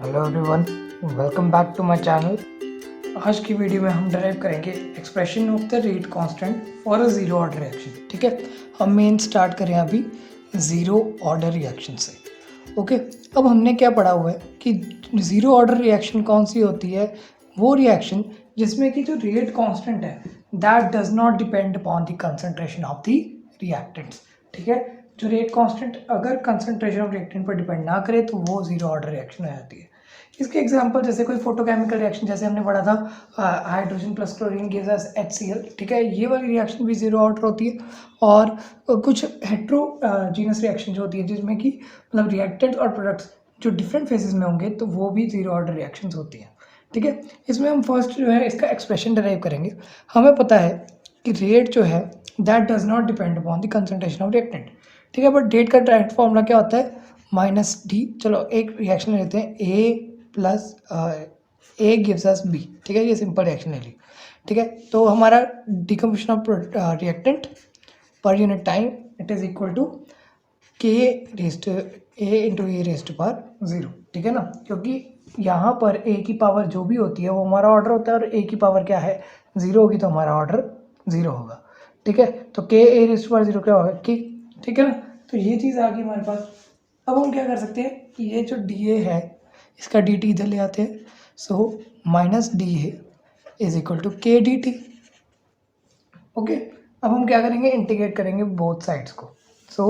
Hello everyone, welcome back to my channel. आज की video में हम डराइव करेंगे expression of the rate constant for a zero order reaction. ठीक है, हम मेन स्टार्ट करें अभी ज़ीरो ऑर्डर रिएक्शन से। ओके, अब हमने क्या पढ़ा हुआ है कि ज़ीरो ऑर्डर रिएक्शन कौन सी होती है? वो रिएक्शन जिसमें कि जो रेट कांस्टेंट है that does not depend upon the concentration of the reactants. ठीक है, जो रेट कांस्टेंट अगर कंसंट्रेशन ऑफ रिएक्टेंट पर डिपेंड ना करे तो वो जीरो ऑर्डर रिएक्शन हो जाती है। इसके एग्जांपल जैसे कोई फोटोकेमिकल रिएक्शन जैसे हमने पढ़ा था hydrogen plus chlorine gives us HCl। ठीक है, ये वाली रिएक्शन भी जीरो ऑर्डर होती है। और कुछ हेट्रोजीनस रिएक्शन जो होती है जिसमें कि मतलब रिएक्टेंट्स और प्रोडक्ट्स जो डिफरेंट फेजेस में होंगे तो वो भी जीरो ऑर्डर रिएक्शंस होती हैं। ठीक है, इसमें हम फर्स्ट जो है इसका एक्सप्रेशन डराइव करेंगे। हमें पता है कि रेट जो है that does not depend upon the concentration of reactant. ठीक है, बट रेट का डायरेक्ट फॉर्मूला क्या होता है? Minus d. चलो एक रिएक्शन लेते हैं, A plus A gives us B. ठीक है, ये सिंपल रिएक्शन ले ली। ठीक है, तो हमारा डिकम्पोजिशन ऑफ रिएक्टेंट पर unit time it is equal to K rest A into A rest power zero. ठीक है ना, क्योंकि यहाँ पर ए की पावर जो भी होती है वो हमारा ऑर्डर होता है और ए की पावर क्या है? ज़ीरो होगी तो हमारा ऑर्डर ज़ीरो होगा। ठीक है, तो के ए रेस्ट पावर ज़ीरो क्या होगा? के। ठीक है ना, तो ये चीज़ आ गई हमारे पास। अब हम क्या कर सकते हैं कि ये जो डी ए है इसका डी टी इधर ले आते हैं। So minus D A is equal to K D T. Okay, अब हम क्या करेंगे? इंटीग्रेट करेंगे बोथ साइड्स को। सो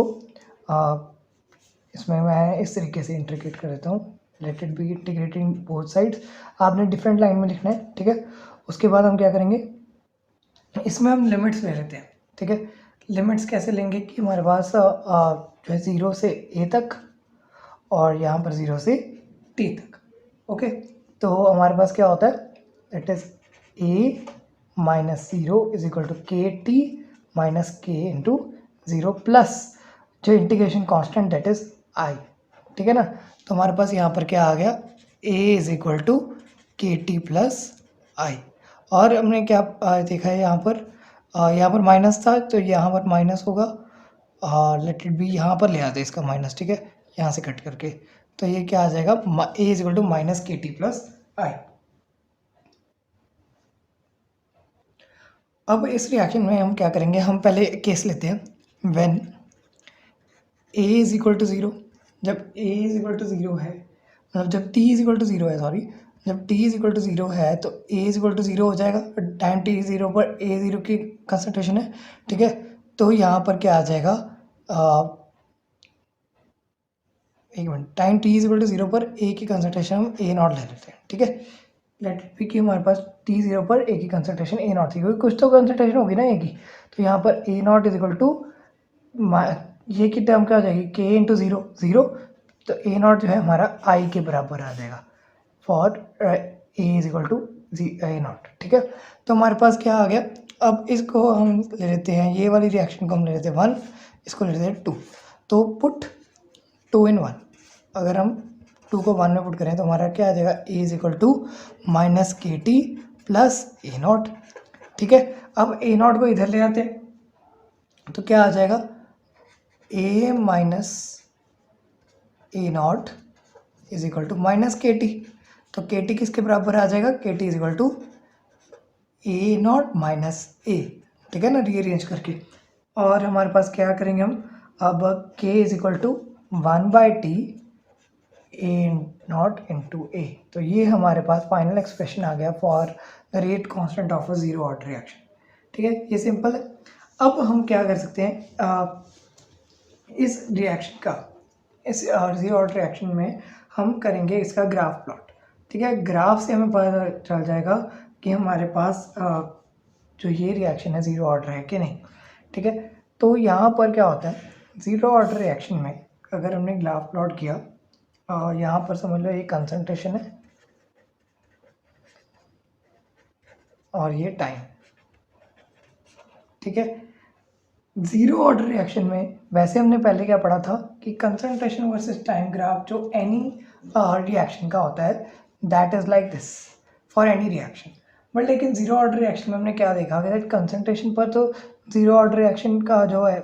इसमें मैं इस तरीके से इंटीग्रेट कर देता हूँ, let it be integrating both sides. आपने डिफरेंट लाइन में लिखना है। ठीक है, उसके बाद हम क्या करेंगे, इसमें हम लिमिट्स ले लेते हैं। ठीक है, लिमिट्स कैसे लेंगे कि हमारे पास जो है ज़ीरो से ए तक और यहाँ पर ज़ीरो से टी तक। ओके, तो हमारे पास क्या होता है? That is A minus zero is equal to के T minus K into zero plus जो integration constant that is I. ठीक है ना, तो हमारे पास यहाँ पर क्या आ गया? ए इज इक्वल टू के टी प्लस आई। और हमने क्या देखा है यहाँ पर माइनस था तो यहाँ पर माइनस होगा। लेट इट बी, यहाँ पर ले आते हैं इसका माइनस। ठीक है, यहाँ से कट करके तो ये क्या आ जाएगा? ए इज इक्वल टू माइनस के टी प्लस आई। अब इस रिएक्शन में हम क्या करेंगे, हम पहले केस लेते हैं when A is equal to zero. जब A is equal to zero है, मतलब जब T is equal to zero है, सॉरी, जब T is equal to zero है तो A is equal to zero हो जाएगा। टाइम टी ज़ीरो पर ए ज़ीरो की कंसंट्रेशन है। ठीक है, तो यहाँ पर क्या आ जाएगा? एक minute, time T is equal to zero पर ए की कंसंट्रेशन हम ए नॉट ले लेते हैं। ठीक है, लेट इट बी कि हमारे पास टी ज़ीरो पर ए की कंसंट्रेशन ए नॉट थी, क्योंकि कुछ तो कंसंट्रेशन होगी ना ए की। तो यहाँ पर ए नॉट इज इक्वल टू ये की टर्म क्या हो जाएगी? के इंटू ज़ीरो ज़ीरो, तो ए नॉट जो है हमारा आई के बराबर आ जाएगा for A is equal to A naught. ठीक है, तो हमारे पास क्या आ गया? अब इसको हम ले लेते हैं, ये वाली रिएक्शन को हम ले लेते हैं वन, इसको ले लेते हैं टू। तो पुट टू इन वन, अगर हम टू को वन में पुट करें तो हमारा क्या आ जाएगा? ए इज इक्वल टू माइनस के टी प्लस ए नॉट। ठीक है, अब ए नॉट को इधर ले आते हैं तो क्या आ जाएगा? A minus A naught is equal to minus के टी। तो के टी किसके बराबर आ जाएगा? K t is equal to A naught minus A. ठीक है ना, रीअरेंज करके। और हमारे पास क्या करेंगे हम अब? K is equal to one by t A naught into A. तो ये हमारे पास फाइनल एक्सप्रेशन आ गया for the rate constant of a zero order reaction. ठीक है, ये सिंपल है। अब हम क्या कर सकते हैं, इस रिएक्शन का, इस जीरो ऑर्डर रिएक्शन में हम करेंगे इसका ग्राफ प्लॉट। ठीक है, ग्राफ से हमें पता चल जाएगा कि हमारे पास जो ये रिएक्शन है ज़ीरो ऑर्डर है कि नहीं। ठीक है, तो यहाँ पर क्या होता है? ज़ीरो ऑर्डर रिएक्शन में अगर हमने ग्राफ प्लॉट किया, यहाँ पर समझ लो ये कंसंट्रेशन है और ये टाइम। ठीक है, ज़ीरो ऑर्डर रिएक्शन में वैसे हमने पहले क्या पढ़ा था कि कंसंट्रेशन वर्सेस टाइम ग्राफ जो एनी रिएक्शन का होता है that is like this for any reaction. But लेकिन ज़ीरो ऑर्डर रिएक्शन में हमने क्या देखा कि कंसंट्रेशन पर तो ज़ीरो ऑर्डर रिएक्शन का जो है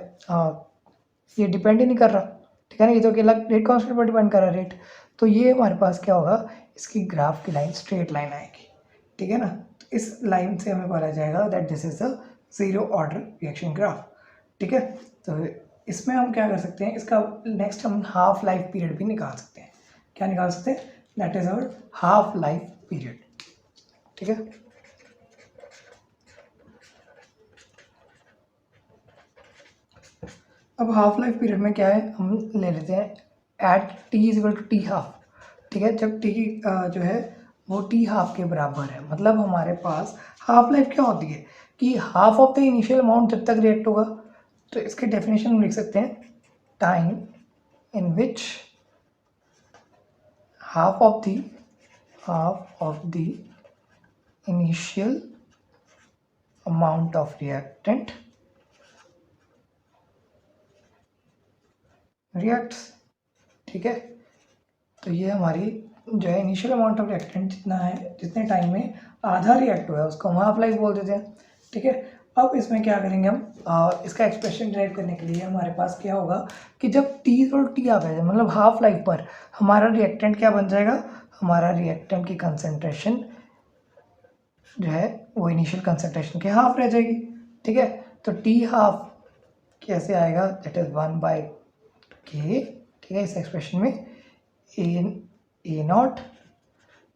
ये डिपेंड ही नहीं कर रहा। ठीक है ना, ये तो अकेला रेट कांस्टेंट पर डिपेंड कर रहा है रेट। तो ये हमारे पास क्या होगा, इसकी ग्राफ की लाइन स्ट्रेट लाइन आएगी, ठीक है ना। तो इस लाइन से हमें बोला जाएगा that this is the zero order reaction graph, ठीक है। तो इसमें हम क्या कर सकते हैं, इसका नेक्स्ट हम हाफ लाइफ पीरियड भी निकाल सकते हैं। क्या निकाल सकते हैं, that is our half life period, ठीक है। अब हाफ लाइफ पीरियड में क्या है, हम ले लेते हैं at T is equal to T half, ठीक है। जब टी जो है वो टी हाफ के बराबर है, मतलब हमारे पास हाफ लाइफ क्या होती है कि half of the initial amount जब तक रिएक्ट होगा, तो इसके डेफिनेशन हम लिख सकते हैं time in which half of the initial amount of reactant reacts, ठीक है। तो ये हमारी जो है इनिशियल अमाउंट ऑफ रिएक्टेंट जितना है, जितने टाइम में आधा रिएक्ट हुआ है उसको हम हाफ लाइफ बोल देते हैं, ठीक है। अब इसमें क्या करेंगे हम, इसका एक्सप्रेशन ड्राइव करने के लिए हमारे पास क्या होगा कि जब टी और टी आ जाए मतलब हाफ लाइफ पर, हमारा रिएक्टेंट क्या बन जाएगा, हमारा रिएक्टेंट की कंसनट्रेशन जो है वो इनिशियल कंसनट्रेशन के हाफ रह जाएगी, ठीक है। तो टी हाफ कैसे आएगा, दैट इज 1/k, ठीक है। इस एक्सप्रेशन में ए नॉट,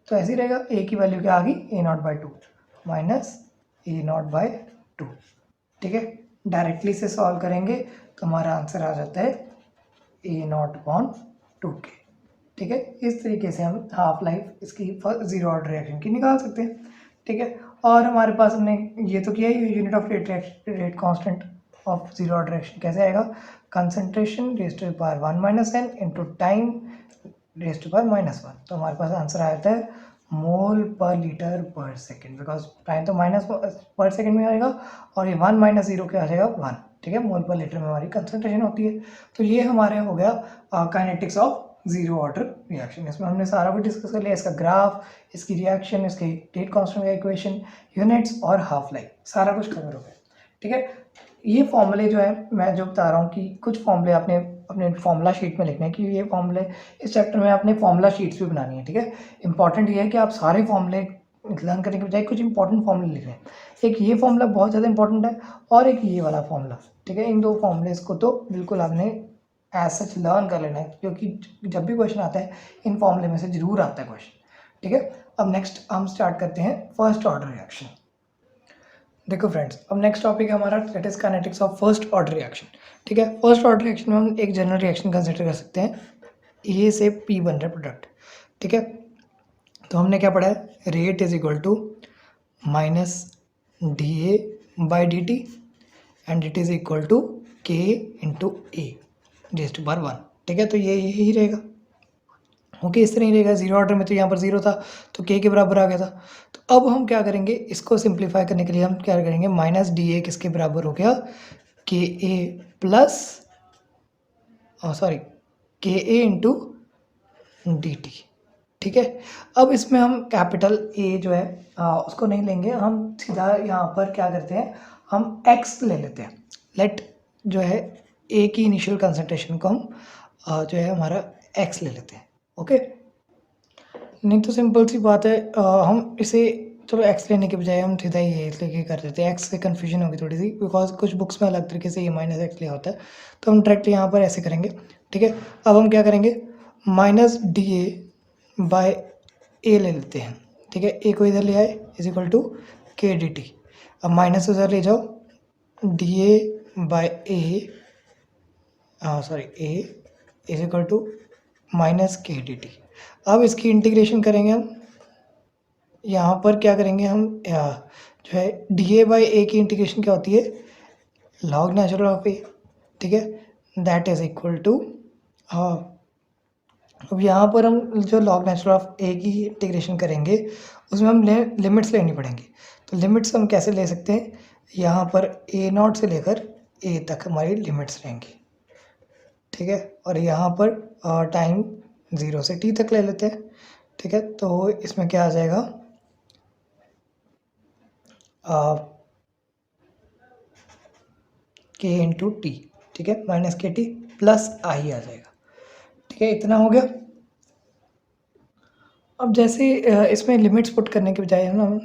तो ऐसे ही रहेगा, ए की वैल्यू क्या आ गई, A0/2 माइनस A0/2, ठीक है। डायरेक्टली से सॉल्व करेंगे तो हमारा आंसर आ जाता है A0/2k, ठीक है। इस तरीके से हम हाफ लाइफ इसकी जीरो ऑर्डर रिएक्शन की निकाल सकते हैं, ठीक है। और हमारे पास हमने ये तो किया ही, unit of rate constant of zero order reaction कैसे आएगा, concentration raised to the power 1 - n into time raised to the power -1। तो हमारे पास आंसर आ जाता है मोल पर लीटर पर सेकेंड, बिकॉज टाइम तो माइनस पर सेकेंड में आएगा और ये 1 - 0 क्या आ जाएगा 1, ठीक है। मोल पर लीटर में हमारी कंसंट्रेशन होती है। तो ये हमारे हो गया kinetics of zero order reaction. इसमें हमने सारा कुछ डिस्कस कर लिया, इसका ग्राफ, इसकी रिएक्शन, इसकी रेट कांस्टेंट का इक्वेशन, यूनिट्स और हाफ लाइफ, सारा कुछ कवर हो गया, ठीक है। ये फॉर्मूले जो है मैं जो बता रहा हूँ कि कुछ फॉर्मूले आपने अपने फार्मूला शीट में लिखने हैं, कि ये फॉर्मूले इस चैप्टर में आपने फार्मूला शीट्स भी बनानी है, ठीक है। इंपॉर्टेंट ये है कि आप सारे फॉर्मूले लर्न करने के बजाय कुछ इंपॉर्टेंट फॉर्मूले लिख रहे हैं। एक ये फॉर्मूला बहुत ज़्यादा इंपॉर्टेंट है और एक ये वाला फॉर्मूला, ठीक है। इन दो फॉर्मूलेस को तो बिल्कुल आपने एज सच लर्न कर लेना है, क्योंकि जब भी क्वेश्चन आता है इन फॉर्मूले में से जरूर आता है क्वेश्चन, ठीक है। अब नेक्स्ट हम स्टार्ट करते हैं फर्स्ट ऑर्डर रिएक्शन। देखो फ्रेंड्स, अब नेक्स्ट टॉपिक है हमारा that is kinetics of first order reaction, ठीक है। फर्स्ट ऑर्डर रिएक्शन में हम एक जनरल रिएक्शन कंसिडर कर सकते हैं, ए से पी बन रहा है प्रोडक्ट, ठीक है। तो हमने क्या पढ़ा है, rate is equal to minus dA/dt and it is equal to K into A raised to power 1, ठीक है। तो ये यही रहेगा, ओके। इस तरह ही रहेगा, जीरो ऑर्डर में तो यहाँ पर जीरो था तो K के बराबर आ गया था। तो अब हम क्या करेंगे, इसको सिंप्लीफाई करने के लिए हम क्या करेंगे, माइनस dA किसके बराबर हो गया, KA plus sorry KA into dt, ठीक है। अब इसमें हम कैपिटल A जो है उसको नहीं लेंगे, हम सीधा यहाँ पर क्या करते हैं, हम x ले लेते हैं। लेट जो है A की इनिशियल कंसंट्रेशन को हम जो है हमारा x ले लेते हैं, ओके। नहीं तो सिंपल सी बात है, हम इसे चलो x लेने के बजाय हम सीधा ये लेके कर देते हैं। x से कन्फ्यूजन होगी थोड़ी सी, बिकॉज कुछ बुक्स में अलग तरीके से ये माइनस x लिया होता है, तो हम डायरेक्ट यहाँ पर ऐसे करेंगे, ठीक है। अब हम क्या करेंगे, माइनस dA/A ले लेते हैं, ठीक है। A को इधर ले आए is equal to K dt। अब माइनस उधर ले जाओ, dA/A A is equal to minus K dt। अब इसकी इंटीग्रेशन करेंगे हम, यहाँ पर क्या करेंगे हम, जो है dA/A की इंटीग्रेशन क्या होती है, log नेचुरल ऑफ A, ठीक है। दैट इज इक्वल टू, अब यहाँ पर हम जो log नेचुरल ऑफ A की इंटीग्रेशन करेंगे उसमें हम लिमिट्स लेनी पड़ेंगी। तो लिमिट्स हम कैसे ले सकते हैं, यहाँ पर A0 से लेकर A तक हमारी लिमिट्स रहेंगी, ठीक है। और यहाँ पर टाइम 0 से T तक ले लेते हैं, ठीक है। तो इसमें क्या आ जाएगा, K इंटू टी, ठीक है, माइनस KT प्लस I आ जाएगा, ठीक है। इतना हो गया। अब जैसे इसमें लिमिट्स पुट करने के बजाय हम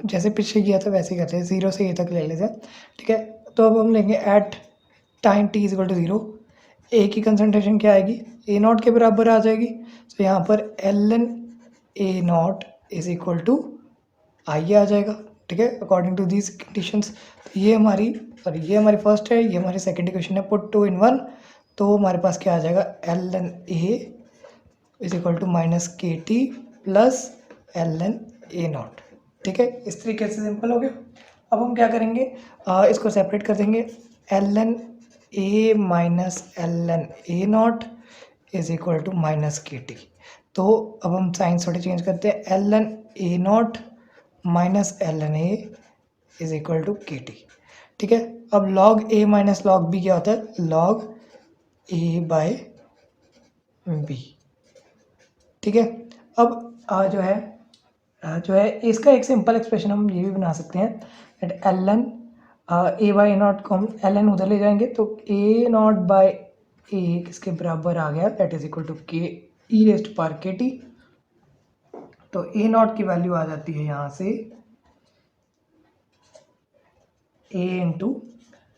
जैसे पीछे किया था वैसे ही करते हैं, 0 से ए तक ले लेते हैं, ठीक है। तो अब हम लेंगे at time T is equal to 0, A की कंसंट्रेशन क्या आएगी, ए नॉट के बराबर आ जाएगी। तो यहाँ पर L N A naught is equal to I आ जाएगा, ठीक है, अकॉर्डिंग टू दीज कंडीशंस। तो ये हमारी फर्स्ट है, ये हमारी सेकंड इक्वेशन है, पुट 2 इन 1। तो हमारे पास क्या आ जाएगा, L N A is equal to minus के T plus L N A naught, ठीक है। इस तरीके से सिंपल हो गया। अब हम क्या करेंगे, इसको सेपरेट कर देंगे, L N A minus L N A naught is equal to minus के टी। तो अब हम साइन थोड़ी चेंज करते हैं, L N A naught minus L N A is equal to के टी, ठीक है। अब log A minus log B क्या होता है, लॉग ए बाय बी, ठीक है। अब जो है इसका एक सिंपल एक्सप्रेशन हम ये भी बना सकते हैं, at L N A by A naught को हम एल एन उधर ले जाएंगे, तो ए नॉट बाय ए किसके बराबर आ गया, दैट इज इक्वल टू के ई रेस्ट पार के टी। तो ए नॉट की वैल्यू आ जाती है यहाँ से ए इंटू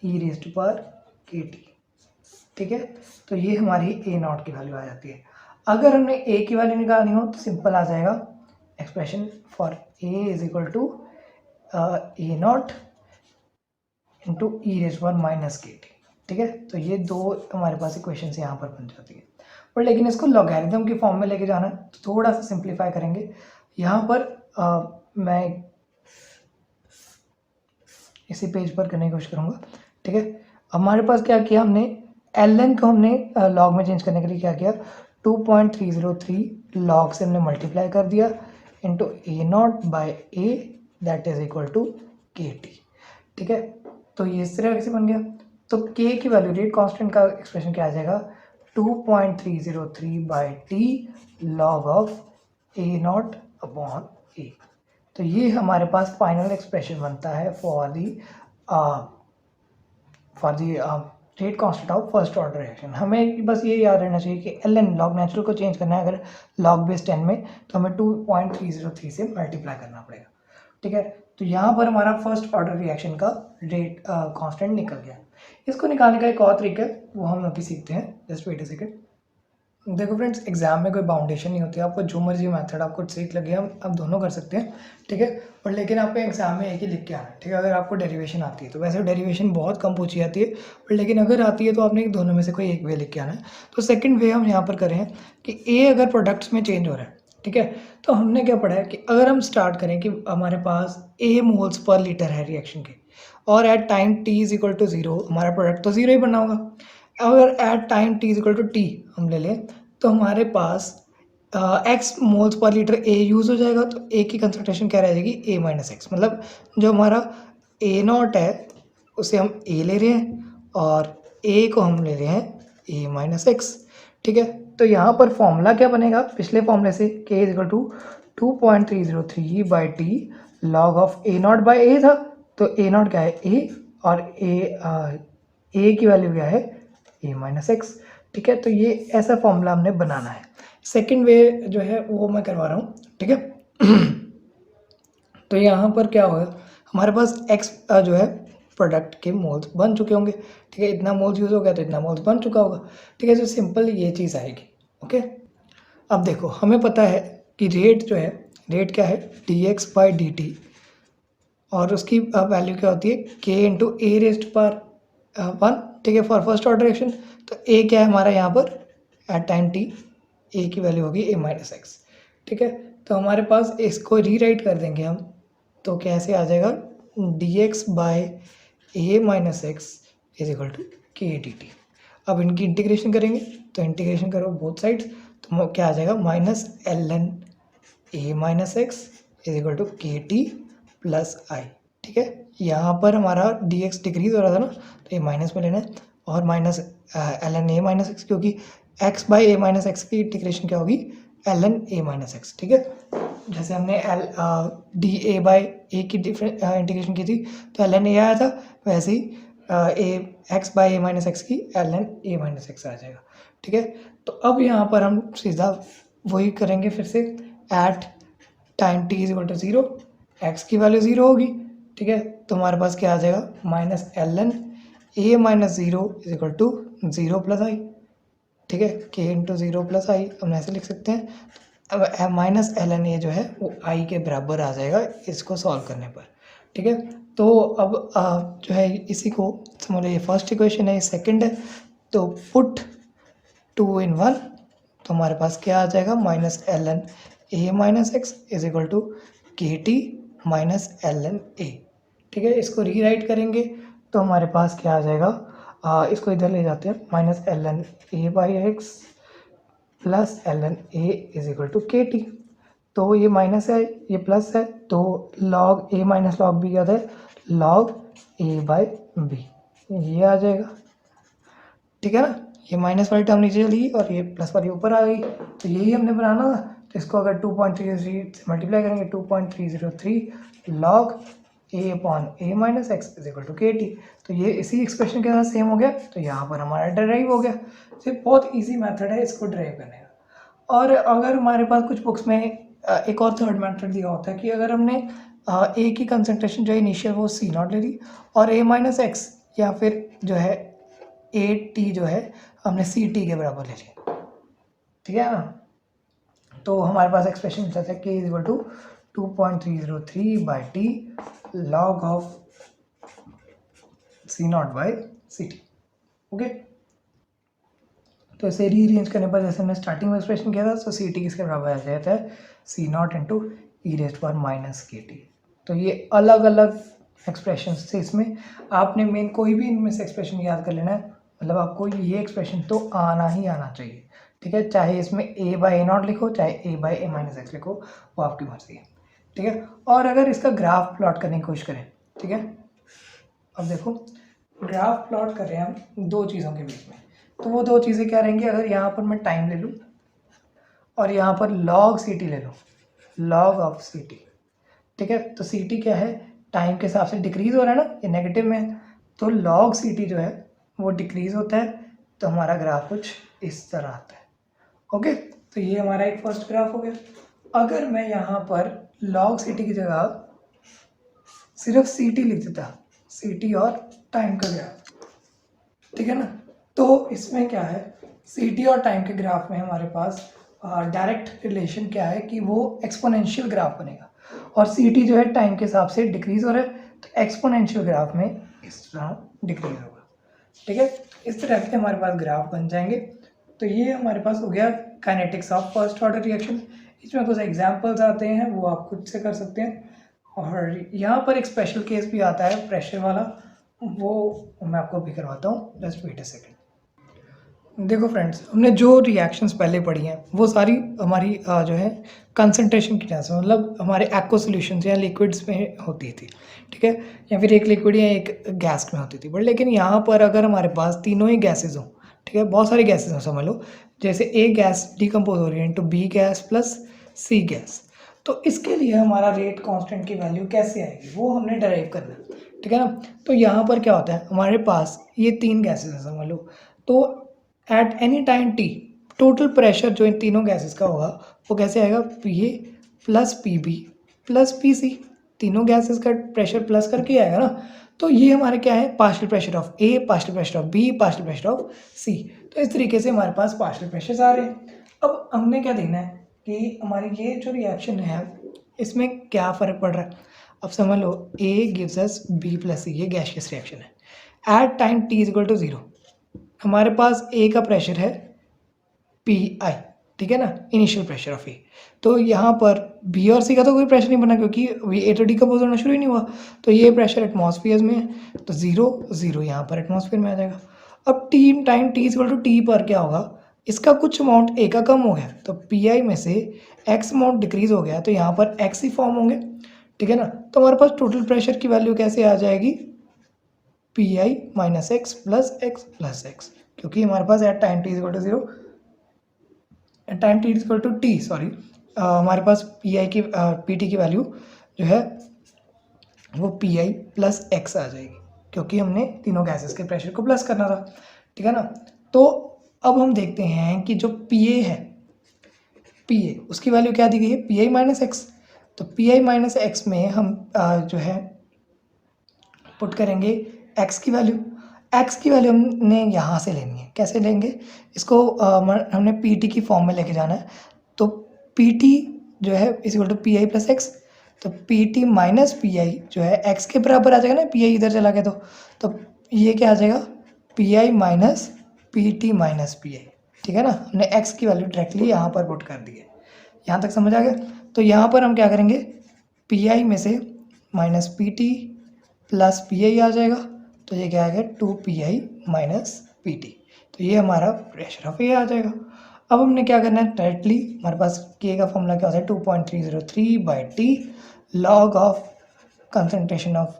ई रेस्ट पार के टी, ठीक है। तो ये हमारी ए नॉट की वैल्यू आ जाती है। अगर हमने ए की वैल्यू निकालनी हो तो सिंपल आ जाएगा expression for A is equal to A naught into E raise one minus के टी, ठीक है। तो ये दो हमारे पास इक्वेशंस यहाँ पर बन जाती है। पर लेकिन इसको लॉगरिथम की फॉर्म में लेके जाना है तो थोड़ा सा सिंप्लीफाई करेंगे। यहाँ पर मैं इसी पेज पर करने की कोशिश करूँगा, ठीक है। हमारे पास क्या किया हमने, एल एन को हमने लॉग में चेंज करने के लिए क्या किया, 2.303 लॉग से हमने मल्टीप्लाई कर दिया into A not by A that is equal to के टी, ठीक है। तो ये इस तरह से बन गया। तो के की वैल्यू, रेट कांस्टेंट का एक्सप्रेशन क्या आ जाएगा, 2.303 by T log of A not upon a. तो ये हमारे पास फाइनल एक्सप्रेशन बनता है for the rate constant of first order reaction. हमें बस ये याद रहना चाहिए कि एल एन लॉग नेचुरल को चेंज करना है अगर लॉग बेस 10 में, तो हमें 2.303 से मल्टीप्लाई करना पड़ेगा, ठीक है। तो यहाँ पर हमारा फर्स्ट ऑर्डर रिएक्शन का रेट कांस्टेंट निकल गया। इसको निकालने का एक और तरीका है, वो हम अभी सीखते हैं, जस्ट वेट अ सेकंड। देखो फ्रेंड्स, एग्जाम में कोई बाउंडेशन नहीं होती, आपको जो मर्जी मेथड आपको ठीक लगे हम आप दोनों कर सकते हैं, ठीक है। और लेकिन आपको एग्जाम में एक ही लिख के आना है, ठीक है। अगर आपको डेरिवेशन आती है तो वैसे डेरिवेशन बहुत कम पूछी जाती है, और लेकिन अगर आती है तो आपने दोनों में से कोई एक वे लिख के आना है। तो सेकंड वे हम यहाँ पर करें कि ए अगर प्रोडक्ट्स में चेंज हो रहा है, ठीक है, तो हमने क्या पढ़ा है कि अगर हम स्टार्ट करें कि हमारे पास ए मोल्स पर लीटर है रिएक्शन के, और at time T is equal to 0, हमारा प्रोडक्ट तो 0 ही बनना होगा। अगर at time T is equal to t हम ले लें तो हमारे पास x moles per litre a use हो जाएगा, तो ए की कंसंट्रेशन क्या रह जाएगी, ए माइनस एक्स। मतलब जो हमारा ए नॉट है उसे हम ए ले रहे हैं और ए को हम ले रहे हैं ए माइनस एक्स, ठीक है। तो यहाँ पर फॉर्मूला क्या बनेगा पिछले फॉर्मूले से, k is equal to 2.303 by T log of A not by a था, तो ए नॉट क्या है ए, और ए की वैल्यू क्या है ए माइनस एक्स, ठीक है। तो ये ऐसा फॉर्मूला हमने बनाना है। सेकंड वे जो है वो मैं करवा रहा हूँ, ठीक है। तो यहाँ पर क्या होगा, हमारे पास एक्स जो है प्रोडक्ट के मोल्स बन चुके होंगे, ठीक है। इतना मोल्स यूज़ हो गया तो इतना मोल्स बन चुका होगा, ठीक है। तो सिंपल ये चीज़ आएगी, ओके। अब देखो हमें पता है कि रेट जो है, रेट क्या है, D X by D T, और उसकी वैल्यू क्या होती है, के इंटू ए रेस्ट पर 1, ठीक है, फॉर फर्स्ट ऑर्डर रिएक्शन। तो ए क्या है हमारा यहाँ पर, एट टाइम टी ए की वैल्यू होगी ए माइनस एक्स, ठीक है। तो हमारे पास इसको रीराइट कर देंगे हम, तो कैसे आ जाएगा, D X by A minus x is equal to K D T. अब इनकी इंटीग्रेशन करेंगे, तो इंटीग्रेशन करो बोथ साइड्स, तो क्या आ जाएगा, minus L N A minus x is equal to के टी प्लस आई, ठीक है। यहाँ पर हमारा डी एक्स डिक्रीज हो रहा था ना, तो ये माइनस में लेना है, और minus L N A minus x, क्योंकि x by A minus x की इंटीग्रेशन क्या होगी, l N A minus x, ठीक है। जैसे हमने l d a by a की इंटीग्रेशन की थी तो एल एन ए आया था, वैसे ही a x by A minus x की l N A minus x आ जाएगा, ठीक है। तो अब यहाँ पर हम सीधा वही करेंगे फिर से, at time T is equal to 0, X की वैल्यू 0 होगी, ठीक है। तो हमारे पास क्या आ जाएगा, minus L N A minus 0 is equal to 0 plus I, ठीक है। के इंटू 0 प्लस आई हम ऐसे लिख सकते हैं। अब माइनस एल एन ए जो है वो आई के बराबर आ जाएगा इसको सॉल्व करने पर, ठीक है। तो अब जो है इसी को समझ लो, ये फर्स्ट इक्वेशन है, ये सेकंड है। तो पुट 2 in 1, तो हमारे पास क्या आ जाएगा, minus L N A minus x is equal to के T minus L N a, ठीक है। इसको रीराइट करेंगे तो हमारे पास क्या आ जाएगा, इसको इधर ले जाते हैं, minus L N A by X plus L N A is equal to के टी। तो ये माइनस है, ये प्लस है, तो log A minus log B क्या है, लॉग ए बाई बी, ये आ जाएगा, ठीक है ना। ये माइनस वाली टर्म नीचे चली और ये प्लस वाली ऊपर आ गई, तो यही हमने बनाना था। तो इसको अगर 2.33 से मल्टीप्लाई करेंगे, 2.303 log A upon A minus x is equal to के टी। तो ये इसी एक्सप्रेशन के साथ सेम हो गया, तो यहाँ पर हमारा ड्राइव हो गया। तो ये बहुत ईजी मेथड है इसको ड्राइव करने का। और अगर हमारे पास कुछ बुक्स में एक और थर्ड मेथड दिया होता है कि अगर हमने ए की कंसंट्रेशन जो है इनिशियल वो सी नॉट ले ली और ए माइनस एक्स या फिर जो है ए टी जो है हमने सी टी के बराबर ले लिया, ठीक है ना। तो हमारे पास एक्सप्रेशन मिलता है K is equal to 2.303 by T log of C naught by C T, okay. तो इसे रीअरेंज करने पर जैसे हमने स्टार्टिंग में एक्सप्रेशन किया था, तो सी टी किसके बराबर आ जाता है, C not into e raised power minus के टी। तो ये अलग अलग एक्सप्रेशन थे, इसमें आपने मेन कोई भी इनमें से एक्सप्रेशन याद कर लेना है, मतलब आपको ये एक्सप्रेशन तो आना ही आना चाहिए, ठीक है। चाहे इसमें ए बाई ए नॉट लिखो, चाहे ए बाई ए माइनस एक्स लिखो, वो आपकी मर्जी है, ठीक है। और अगर इसका ग्राफ प्लॉट करने की कोशिश करें, ठीक है, अब देखो ग्राफ प्लॉट कर रहे हैं हम दो चीज़ों के बीच में, तो वो दो चीज़ें क्या रहेंगी, अगर यहाँ पर मैं टाइम ले लूँ और यहाँ पर लॉग सी टी ले लूँ, लॉग ऑफ सी टी, ठीक है। तो सी टी क्या है, टाइम के हिसाब से डिक्रीज़ हो रहा है ना, ये नेगेटिव में है, तो लॉग सी टी जो है वो डिक्रीज़ होता है, तो हमारा ग्राफ कुछ इस तरह आता है, ओके। तो ये हमारा एक फर्स्ट ग्राफ हो गया। अगर मैं यहाँ पर लॉग सी टी की जगह सिर्फ सी टी लिख देता, सी टी और टाइम का ग्राफ, ठीक है ना, तो इसमें क्या है, सी टी और टाइम के ग्राफ में हमारे पास डायरेक्ट रिलेशन क्या है कि वो एक्सपोनेंशियल ग्राफ बनेगा, और सी टी जो है टाइम के हिसाब से डिक्रीज़ हो रहा है, तो एक्सपोनेंशियल ग्राफ में इस तरह डिक्रीज़ होगा, ठीक है। इस तरह के हमारे पास ग्राफ बन जाएंगे। तो ये हमारे पास हो गया kinetics of first order reaction. इसमें कुछ एग्जांपल्स आते हैं, वो आप खुद से कर सकते हैं। और यहाँ पर एक स्पेशल केस भी आता है प्रेशर वाला, वो मैं आपको भी करवाता हूँ, जस्ट वेट अ सेकेंड। देखो फ्रेंड्स, हमने जो रिएक्शंस पहले पढ़ी हैं वो सारी हमारी जो है कंसंट्रेशन की तरह से, मतलब हमारे एक्वा सॉल्यूशंस या लिक्विड्स में होती थी, ठीक है, या फिर एक लिक्विड या एक गैस में होती थी। बट लेकिन यहाँ पर अगर हमारे पास तीनों ही गैसेज हों, ठीक है, बहुत सारी गैसेज हों, समझ लो जैसे ए गैस डिकम्पोज हो रही है इंटू बी गैस प्लस सी गैस, तो इसके लिए हमारा रेट कांस्टेंट की वैल्यू कैसे आएगी वो हमने डराइव करना है, ठीक है ना। तो यहाँ पर क्या होता है, हमारे पास ये तीन गैसेज हैं समझ लो, तो at any time T total pressure जो इन तीनों गैसेस का होगा वो कैसे आएगा, P A plus P B plus P C, तीनों गैसेस का प्रेशर प्लस करके आएगा ना। तो ये हमारे क्या है, partial pressure of A, partial pressure of B, partial pressure of C. तो इस तरीके से हमारे पास पार्शियल प्रेशर आ रहे हैं। अब हमने क्या देखना है कि हमारी ये जो रिएक्शन है इसमें क्या फ़र्क पड़ रहा है। अब समझ लो A gives us B plus C, ये गैसियस रिएक्शन है। At time T is equal to 0 हमारे पास ए का प्रेशर है पी आई, ठीक है ना, इनिशियल प्रेशर ऑफ ए। तो यहाँ पर बी और सी का तो कोई प्रेशर नहीं बना क्योंकि ए तो डिकम्पोज होना शुरू ही नहीं हुआ, तो ये प्रेशर एटमॉस्फेयर में है, तो 0 0 यहाँ पर एटमॉस्फेयर में आ जाएगा। अब time T equal to T पर क्या होगा, इसका कुछ अमाउंट ए का कम हो गया, तो पी आई में से एक्स अमाउंट डिक्रीज हो गया, तो यहाँ पर एक्स ही फॉर्म होंगे, ठीक है ना। तो हमारे पास टोटल प्रेशर की वैल्यू कैसे आ जाएगी, P I minus x plus x, क्योंकि हमारे पास at time T equal to 0, at time T equal to t sorry, हमारे पास पी आई की पी टी की वैल्यू जो है वो पी आई प्लस एक्स आ जाएगी, क्योंकि हमने तीनों गैसेस के प्रेशर को प्लस करना था, ठीक है ना। तो अब हम देखते हैं कि जो पी ए है, पी ए, उसकी वैल्यू क्या दी गई है, पी आई माइनस एक्स। तो पी आई माइनस एक्स में हम जो है पुट करेंगे एक्स की वैल्यू। एक्स की वैल्यू हमने यहाँ से लेनी है, कैसे लेंगे इसको, हमने पी टी की फॉर्म में लेके जाना है। तो पी टी जो है is equal to P I plus x. तो P T minus P I जो है एक्स के बराबर आ जाएगा ना, पी आई इधर चला गया तो ये क्या आ जाएगा, P I minus P T minus P आई। ठीक है ना, हमने एक्स की वैल्यू डायरेक्टली यहाँ पर पुट कर दी है। यहाँ तक समझ आ गया। तो यहाँ पर हम क्या करेंगे, पी आई में से minus P T plus P I आ जाएगा। तो ये क्या आ गया, two P I minus P T. तो ये हमारा प्रेशर ऑफ एयर आ जाएगा। अब हमने क्या करना है, डायरेक्टली हमारे पास के का फॉर्मूला क्या होता है, 2.303 by T log of concentration of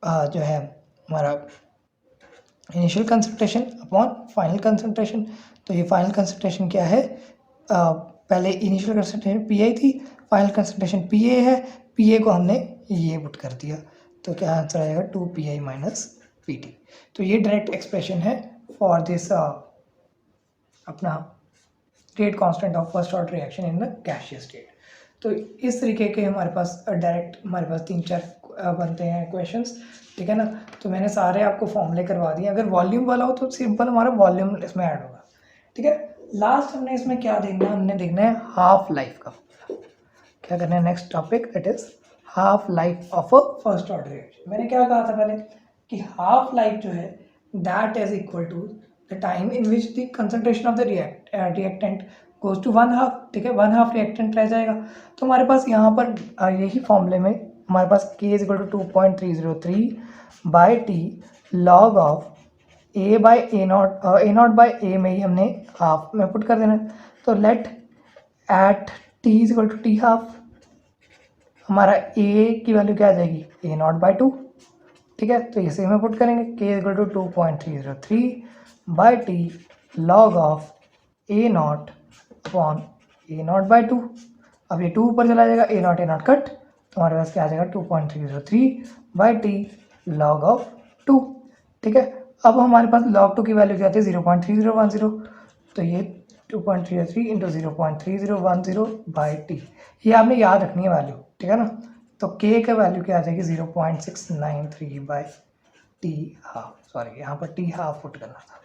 जो है हमारा initial concentration upon final concentration. तो ये फाइनल कंसनट्रेशन क्या है, पहले इनिशियल कंसनट्रेशन पी आई थी, फाइनल कंसनट्रेशन पी ए है, पी ए को हमने ये पुट कर दिया। तो क्या आंसर आएगा, 2 P I minus P T. तो ये डायरेक्ट एक्सप्रेशन है फॉर दिस अपना rate constant of first order reaction in the gaseous state. तो इस तरीके के हमारे पास डायरेक्ट हमारे पास 3-4 बनते हैं क्वेश्चंस। ठीक है ना, तो मैंने सारे आपको फॉर्मूले करवा दिए। अगर वॉल्यूम वाला हो तो सिंपल हमारा वॉल्यूम इसमें ऐड होगा। ठीक है, लास्ट हमने इसमें क्या देखना है, हमने देखना है हाफ लाइफ का। क्या करना है, next topic that is half life of a first order reaction. मैंने क्या कहा था पहले कि हाफ लाइफ जो है that is equal to the time in which the concentration of the reactant goes to 1/2। ठीक है, 1/2 रिएक्टेंट रह जाएगा। तो हमारे पास यहाँ पर यही फॉर्मूले में हमारे पास k is equal to 2.303 by T log of a by A not by a में ही हमने हाफ में पुट कर देना है। तो let at T is equal to T half, हमारा ए की वैल्यू क्या आ जाएगी, ए नॉट बाई 2। ठीक है, तो इसे में पुट करेंगे, k equal to 2.303 by T log of A not upon A not by 2। अब ये 2 ऊपर चला जाएगा, ए नॉट कट, तो हमारे पास क्या आ जाएगा, 2.303 बाई टी लॉग ऑफ 2। ठीक है, अब हमारे पास log 2 की वैल्यू क्या आती है, 0.3010। तो ये 2.303 इंटू 0.3010 बाई टी, ये आपने याद रखनी है वैल्यू। ठीक है ना, तो k का वैल्यू क्या आ जाएगी, 0.693 बाई टी हाफ। सॉरी, यहाँ पर टी हाफ पुट करना था।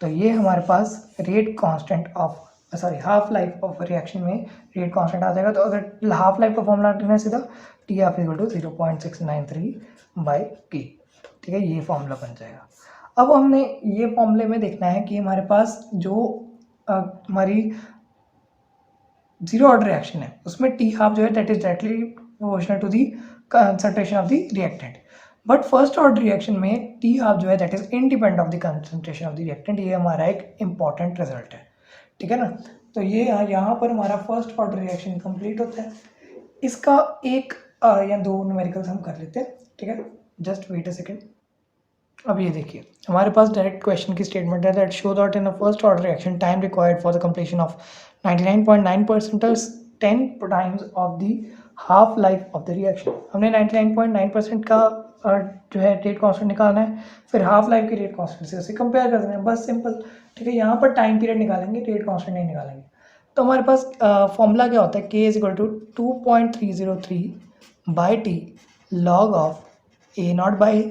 तो ये हमारे पास rate constant of half life of reaction में रेट कांस्टेंट आ जाएगा। तो अगर हाफ लाइफ का फॉर्मूला लेना है सीधा, T half equal to 0.693 by T. ठीक है, ये फॉर्मूला बन जाएगा। अब हमने ये फॉर्मूले में देखना है कि हमारे पास जो हमारी जीरो ऑर्डर रिएक्शन है उसमें टी हाफ जो है that is directly proportional to the concentration of the reactant. But first order reaction में टी हाफ जो है that is independent of the concentration of the reactant. ये हमारा एक इंपॉर्टेंट रिजल्ट है। ठीक है ना, तो ये यहाँ पर हमारा फर्स्ट ऑर्डर रिएक्शन कंप्लीट होता है। इसका एक या दो न्यूमेरिकल्स हम कर लेते हैं। ठीक है, जस्ट वेट अ सेकेंड। अब ये देखिए, हमारे पास डायरेक्ट क्वेश्चन की स्टेटमेंट है that show that in a first order reaction time required for the completion of 99.9% 10 times of the half life of the reaction. हमने 99.9% का जो है रेट कांस्टेंट निकालना है, फिर हाफ लाइफ के रेट कांस्टेंट से उसे कंपेयर कर देना है, बस सिंपल। ठीक है, यहाँ पर टाइम पीरियड निकालेंगे, रेट कांस्टेंट नहीं निकालेंगे। तो हमारे पास फॉर्मूला क्या होता है, k is equal to 2.303 by T log of A not by.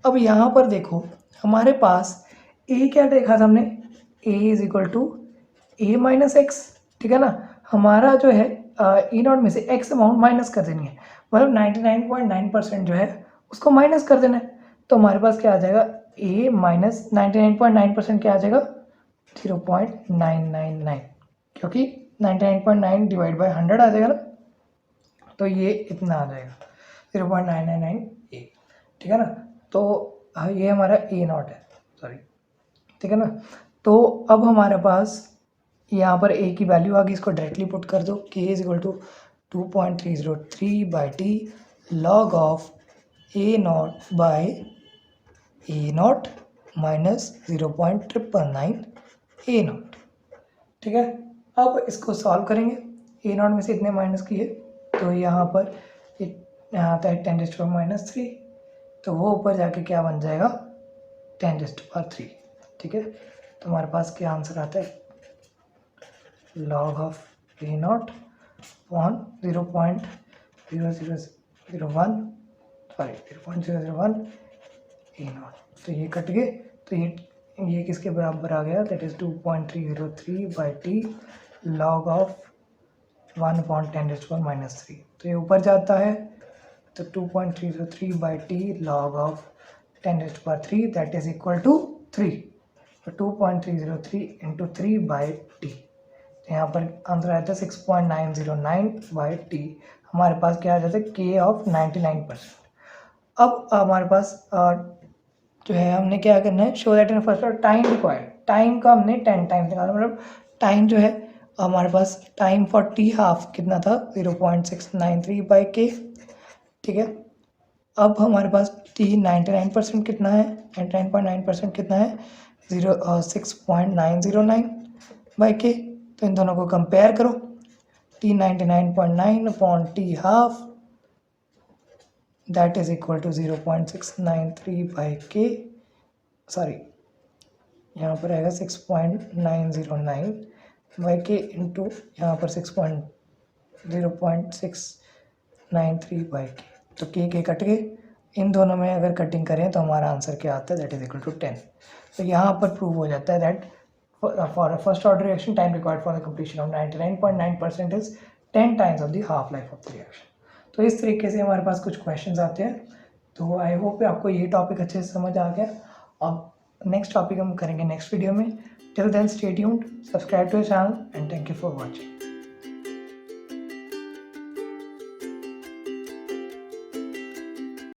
अब यहाँ पर देखो हमारे पास a क्या देखा था हमने, a is equal to A minus x. ठीक है ना, हमारा जो है ए नॉट में से x अमाउंट माइनस कर देनी है, मतलब 99.9% जो है उसको माइनस कर देना है। तो हमारे पास क्या आ जाएगा, a माइनस 99.9% क्या आ जाएगा, 0.999, क्योंकि 99.9 डिवाइड बाई 100 आ जाएगा ना, तो ये इतना आ जाएगा 0.999 a। ठीक है ना, तो ये हमारा ए नॉट है, सॉरी। ठीक है ना, तो अब हमारे पास यहाँ पर ए की वैल्यू आ गई, इसको डायरेक्टली पुट कर दो, k is equal to 2.303 by T log of A not by A naught minus 0.999 A naught. ठीक है, अब इसको सॉल्व करेंगे, ए नॉट में से इतने माइनस किए तो यहाँ पर यहाँ आता है 10⁻³ तो वो ऊपर जाके क्या बन जाएगा, 10⁻³। ठीक है, तो हमारे पास क्या आंसर आता है, log of A naught upon 0.0001 sorry 0.001 A naught। तो ये कट गए, तो ये किसके बराबर आ गया, that is 2.303 by T log of 1/10⁻³ तो ये ऊपर जाता है, तो 2.303 by T log of 10⁻³ that is equal to 3। तो 2.303 इंटू 3 बाई टी, तो यहाँ पर आंसर आया था 6.909 बाई टी। हमारे पास क्या आ जाता है, के ऑफ 99%। अब हमारे पास जो है हमने क्या करना है, show that in first order time required, time का हमने 10 टाइम निकाला, मतलब टाइम जो है हमारे पास टाइम फॉर टी हाफ कितना था 0.693 बाई के, ठीक है। अब हमारे पास टी 99% कितना है, 99.9% कितना है 6.909 बाई के। तो इन दोनों को कंपेयर करो, T 99.9 upon T half that is equal to 0.693 by K, sorry यहाँ पर आएगा 6.909 बाई के इंटू यहाँ पर 0.693 बाई के, तो के कट गए। इन दोनों में अगर कटिंग करें तो हमारा आंसर क्या आता है, दैट इज इक्वल टू 10। तो यहाँ पर प्रूव हो जाता है that for first order reaction time required for the completion of 99.9% is 10 times of the half life of the reaction. तो इस तरीके से हमारे पास कुछ क्वेश्चंस आते हैं। तो आई होप आपको ये टॉपिक अच्छे से समझ आ गया। अब नेक्स्ट टॉपिक हम करेंगे नेक्स्ट वीडियो में। Till then stay tuned, subscribe to the channel and thank you for watching.